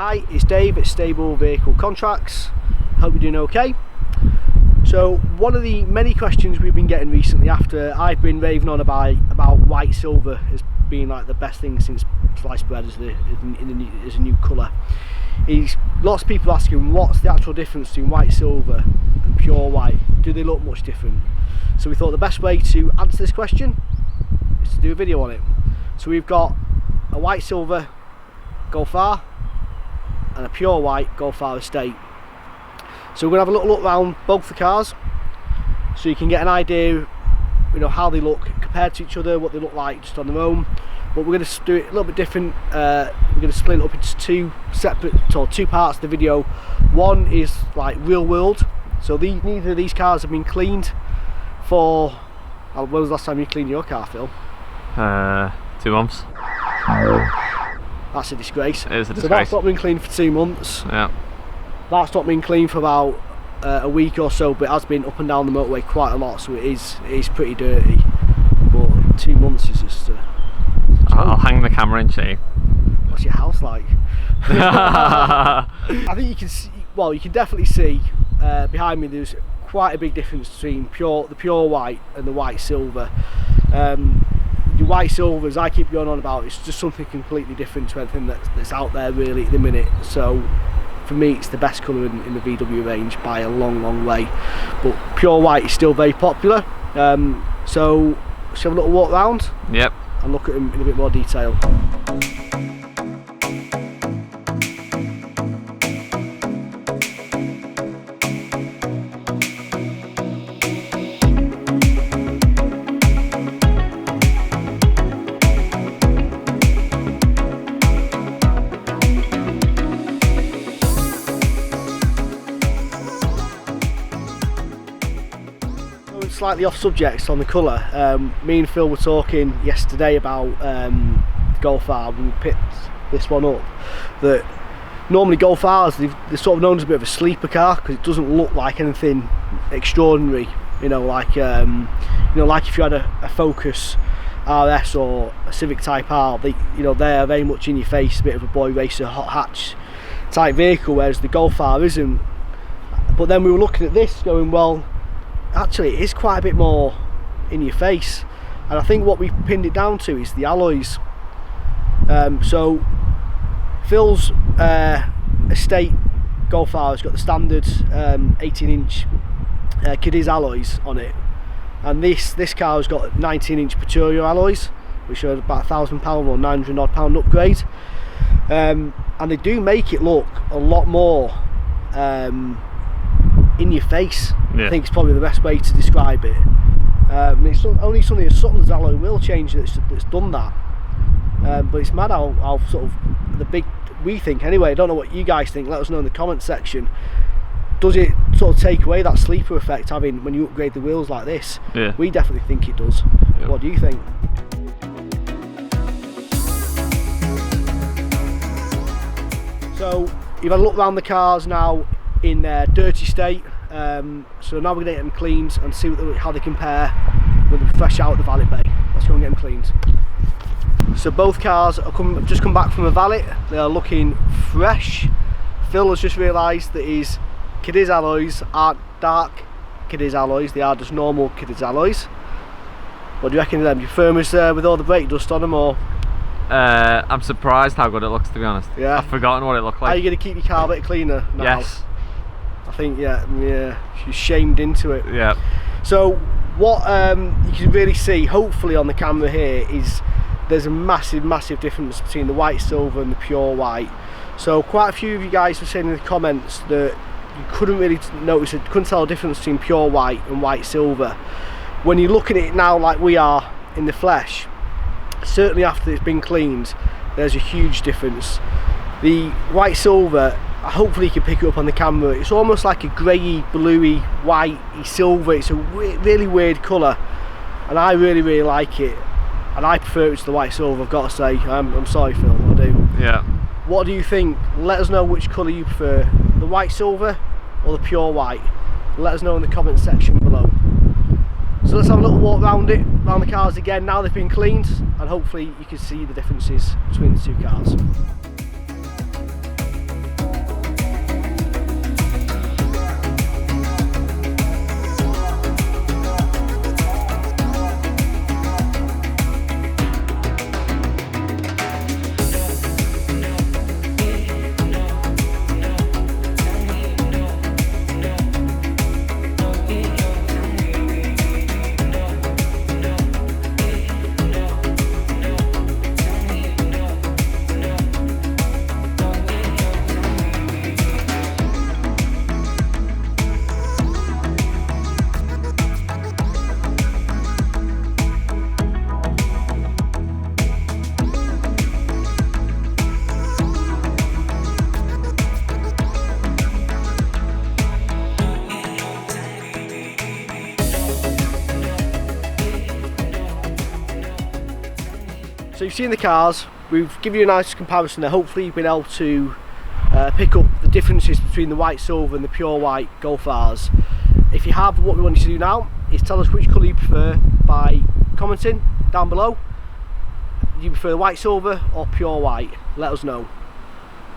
Hi, it's Dave at Stable Vehicle Contracts. Hope you're doing okay. So one of the many questions we've been getting recently after I've been raving on about white silver as being like the best thing since sliced bread as a new colour is lots of people asking what's the actual difference between white silver and pure white. Do they look much different? So we thought the best way to answer this question is to do a video on it. So we've got a white silver Golf R and a pure white Golf R Estate. So we're going to have a little look around both the cars so you can get an idea, you know, how they look compared to each other, what they look like just on their own. But we're going to do it a little bit different. We're going to split it up into two parts of the video. One is like real world. So neither of these cars have been cleaned for, when was the last time you cleaned your car, Phil? 2 months. That's a disgrace. It is a disgrace. So that's not been cleaned for 2 months. Yeah. That's not been cleaned for about a week or so, but it has been up and down the motorway quite a lot, so it is pretty dirty. But 2 months is just I'll hang the camera and show you. What's your house like? I think you can see, well, you can definitely see behind me there's quite a big difference between the pure white and the white silver. The white silver, as I keep going on about, it's just something completely different to anything that's out there really at the minute. So for me it's the best colour in the VW range by a long way, but pure white is still very popular. So let's have a little walk around. Yep. And look at them in a bit more detail. Slightly off subject on the colour, me and Phil were talking yesterday about the Golf R when we picked this one up, that normally Golf R's they're sort of known as a bit of a sleeper car because it doesn't look like anything extraordinary, you know, like like if you had a Focus RS or a Civic Type R, they're very much in your face, a bit of a boy racer, hot hatch type vehicle, whereas the Golf R isn't. But then we were looking at this going, well, actually it is quite a bit more in your face, and I think what we've pinned it down to is the alloys. So Phil's Estate Golf R has got the standard 18-inch Cadiz alloys on it, and this car has got 19-inch Pretoria alloys, which are about £1,000 or £900 odd upgrade, and they do make it look a lot more in your face. Yeah. I think it's probably the best way to describe it. It's only something as subtle as alloy wheel change that's done that. But it's mad how sort of we think anyway. I don't know what you guys think. Let us know in the comment section. Does it sort of take away that sleeper effect having when you upgrade the wheels like this? Yeah. We definitely think it does. Yeah. What do you think? So you've had a look around the cars now in dirty state, so now we're going to get them cleaned and see how they compare with them fresh out of the valet bay. Let's go and get them cleaned. So both cars have just come back from a valet. They are looking fresh. Phil has just realised that his Cadiz alloys aren't dark Cadiz alloys, they are just normal Cadiz alloys. What do you reckon of them? You firm as with all the brake dust on them, or? I'm surprised how good it looks, to be honest. Yeah. I've forgotten what it looked like. Are you going to keep your car a bit cleaner now? Yes. I think, yeah, she's shamed into it. Yeah. So what you can really see, hopefully on the camera here, is there's a massive difference between the white silver and the pure white. So quite a few of you guys were saying in the comments that you couldn't really notice it, couldn't tell the difference between pure white and white silver. When you look at it now like we are in the flesh, certainly after it's been cleaned, there's a huge difference. The white silver, hopefully you can pick it up on the camera, it's almost like a greyy, bluey, whitey silver. It's a really weird colour, and I really like it, and I prefer it to the white silver, I've got to say. I'm sorry Phil, I do. Yeah. What do you think? Let us know which colour you prefer, the white silver or the pure white. Let us know in the comment section below. So let's have a little walk around the cars again now they've been cleaned, and hopefully you can see the differences between the two cars. you've seen the cars, we've given you a nice comparison there. Hopefully you've been able to pick up the differences between the white silver and the pure white Golf R's. If you have, what we want you to do now is tell us which colour you prefer by commenting down below. Do you prefer the white silver or pure white? Let us know.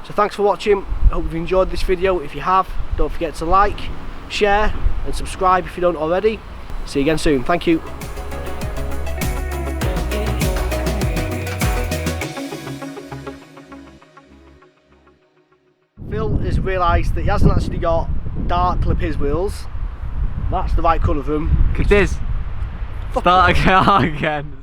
So thanks for watching. I hope you've enjoyed this video. If you have, don't forget to like, share and subscribe if you don't already. See you again soon. Thank you. Phil has realised that he hasn't actually got dark clip his wheels. That's the right colour of them. It is. Start again.